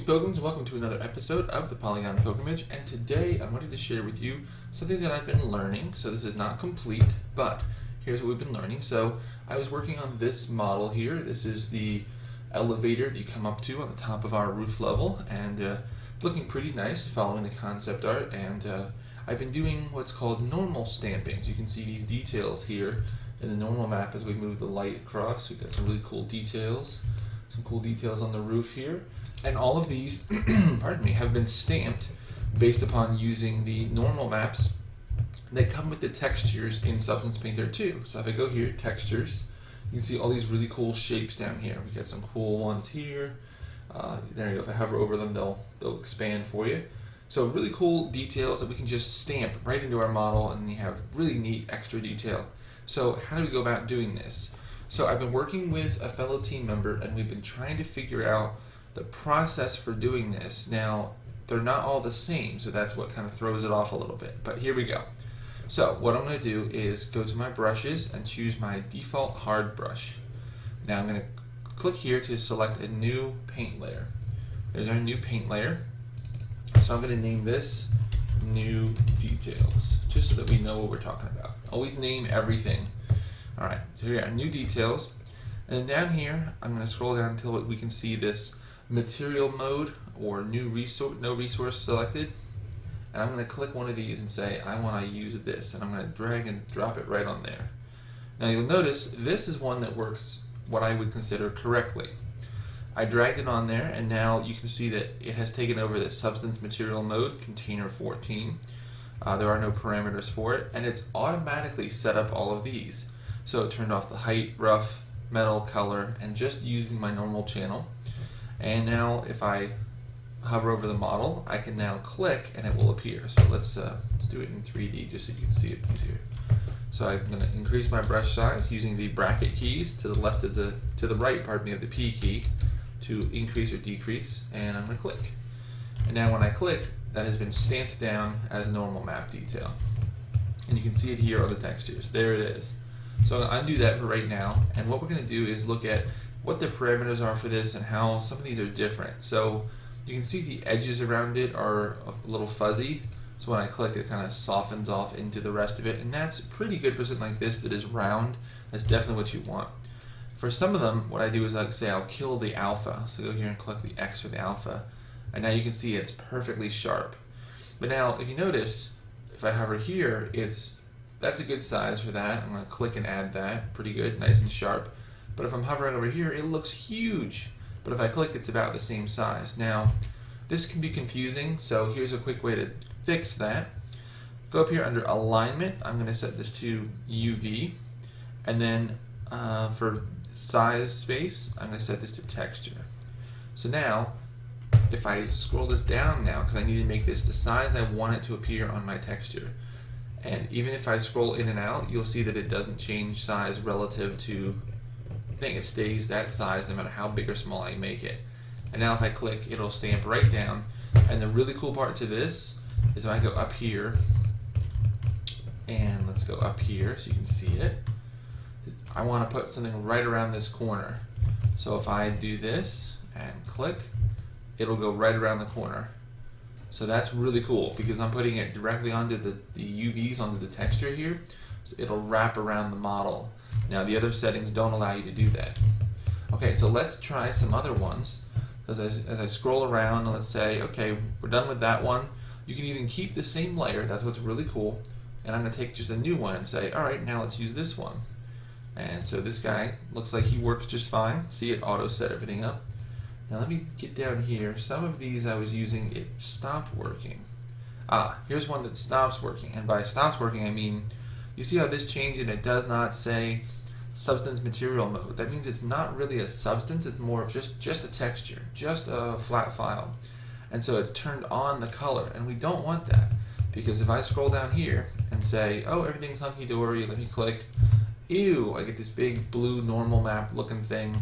Pilgrims, welcome to another episode of the Polygon Pilgrimage, and today I wanted to share with you something that I've been learning. So this is not complete, but here's what we've been learning. So I was working on this model here. This is the elevator that you come up to on the top of our roof level, and it's looking pretty nice, following the concept art, and I've been doing what's called normal stamping. So you can see these details here in the normal map as we move the light across. We've got some really cool details. Some cool details on the roof here, and all of these pardon me, have been stamped based upon using the normal maps that come with the textures in Substance Painter 2. So if I go here, textures, you can see all these really cool shapes down here. We got some cool ones here. There you go. If I hover over them, they'll expand for you. So really cool details that we can just stamp right into our model, and you have really neat extra detail. So how do we go about doing this? So I've been working with a fellow team member, and we've been trying to figure out the process for doing this. Now, they're not all the same, so that's what kind of throws it off a little bit. But here we go. So what I'm going to do is go to my brushes and choose my default hard brush. Now I'm going to click here to select a new paint layer. There's our new paint layer. So I'm going to name this New Details, just so that we know what we're talking about. Always name everything. Alright, so here we are, new details. And then down here, I'm going to scroll down until we can see this material mode or new resource, no resource selected. And I'm going to click one of these and say, I want to use this. And I'm going to drag and drop it right on there. Now you'll notice this is one that works what I would consider correctly. I dragged it on there, and now you can see that it has taken over the substance material mode, container 14. There are no parameters for it, and it's automatically set up all of these. So it turned off the height, rough, metal, color, and just using my normal channel. And now if I hover over the model, I can now click and it will appear. So let's do it in 3D just so you can see it easier. So I'm going to increase my brush size using the bracket keys to the left of to the right, pardon me, of the P key to increase or decrease, and I'm going to click. And now when I click, that has been stamped down as a normal map detail. And you can see it here on the textures. There it is. So I'm going to undo that for right now, and what we're going to do is look at what the parameters are for this and how some of these are different. So you can see the edges around it are a little fuzzy, so when I click it kind of softens off into the rest of it, and that's pretty good for something like this that is round. That's definitely what you want. For some of them, what I do is like say I'll kill the alpha, so go here and click the X for the alpha, and now you can see it's perfectly sharp. But now if you notice, if I hover here, that's a good size for that. I'm going to click and add that. Pretty good, nice and sharp. But if I'm hovering over here, it looks huge. But if I click, it's about the same size. Now, this can be confusing, so here's a quick way to fix that. Go up here under Alignment. I'm going to set this to UV. And then for size space, I'm going to set this to Texture. So now, if I scroll this down now, because I need to make this the size I want it to appear on my texture, and even if I scroll in and out, you'll see that it doesn't change size relative to the thing. It stays that size no matter how big or small I make it. And now if I click, it'll stamp right down. And the really cool part to this is if I go up here, and let's go up here so you can see it. I want to put something right around this corner. So if I do this and click, it'll go right around the corner. So that's really cool because I'm putting it directly onto the UVs onto the texture here. So it'll wrap around the model. Now the other settings don't allow you to do that. Okay, so let's try some other ones. As I scroll around, and let's say, okay, we're done with that one. You can even keep the same layer. That's what's really cool. And I'm going to take just a new one and say, all right, now let's use this one. And so this guy looks like he works just fine. See, it auto set everything up. Now let me get down here. Some of these I was using, it stopped working. Here's one that stops working. And by stops working, I mean, you see how this changed and it does not say substance material mode. That means it's not really a substance, it's more of just a texture, just a flat file. And so it's turned on the color, and we don't want that. Because if I scroll down here and say, oh, everything's hunky-dory, let me click, ew, I get this big blue normal map looking thing,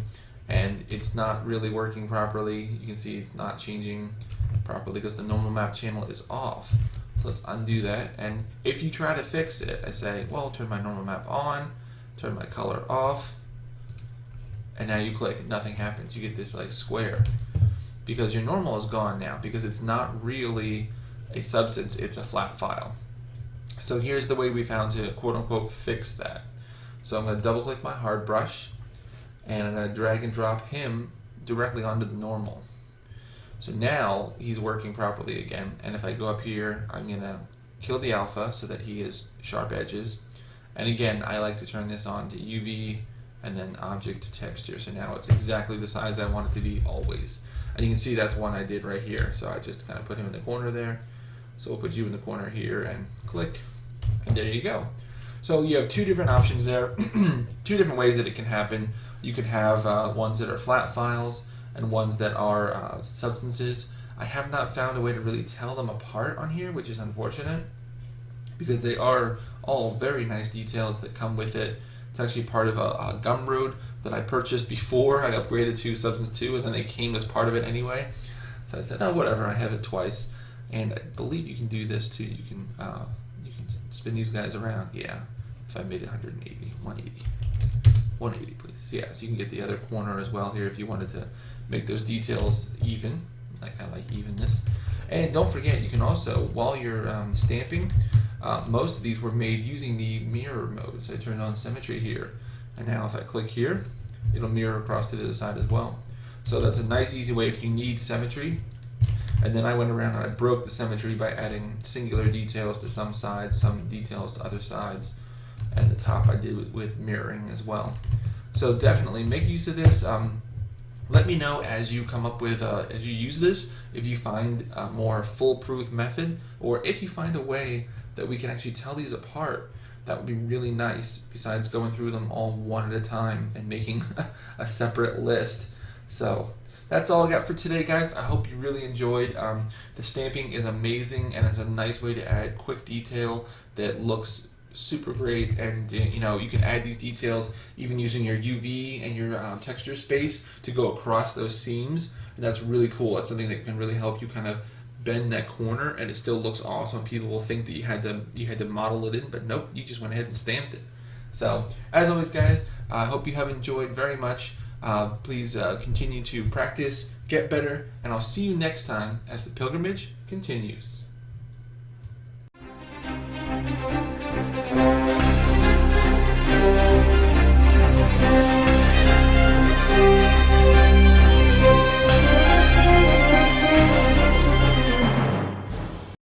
and it's not really working properly. You can see it's not changing properly because the normal map channel is off. So let's undo that, and if you try to fix it, I say, well, turn my normal map on, turn my color off, and now you click, nothing happens. You get this like square. because your normal is gone now, because it's not really a substance, it's a flat file. So here's the way we found to quote unquote fix that. So I'm going to double click my hard brush, and I'm going to drag and drop him directly onto the normal. So now he's working properly again, and if I go up here, I'm going to kill the alpha so that he has sharp edges. And again, I like to turn this on to UV and then object to texture. So now it's exactly the size I want it to be always. And you can see that's one I did right here. So I just kind of put him in the corner there. So we'll put you in the corner here and click, and there you go. So you have two different options there, two different ways that it can happen. You could have ones that are flat files and ones that are substances. I have not found a way to really tell them apart on here, which is unfortunate, because they are all very nice details that come with it. It's actually part of a Gumroad that I purchased before I upgraded to Substance 2, and then they came as part of it anyway. So I said, oh, whatever, I have it twice. And I believe you can do this too. You can spin these guys around. Yeah, if I made it 180, please. Yeah, so you can get the other corner as well here if you wanted to make those details even. I kind of like evenness. And don't forget, you can also, while you're stamping, most of these were made using the mirror mode. So I turned on symmetry here, and now if I click here, it'll mirror across to the other side as well. So that's a nice easy way if you need symmetry. And then I went around and I broke the symmetry by adding singular details to some sides, some details to other sides, and the top I did with mirroring as well. So definitely make use of this. Let me know as you come up with, as you use this, if you find a more foolproof method, or if you find a way that we can actually tell these apart. That would be really nice, besides going through them all one at a time and making a separate list. So that's all I got for today, guys. I hope you really enjoyed. The stamping is amazing, and it's a nice way to add quick detail that looks super great. And you know, you can add these details even using your UV and your texture space to go across those seams, and that's really cool. That's something that can really help you kind of bend that corner, and it still looks awesome. People will think that you had to model it in, but nope, you just went ahead and stamped it. So as always, guys, I hope you have enjoyed very much. Please continue to practice, get better, and I'll see you next time as the pilgrimage continues.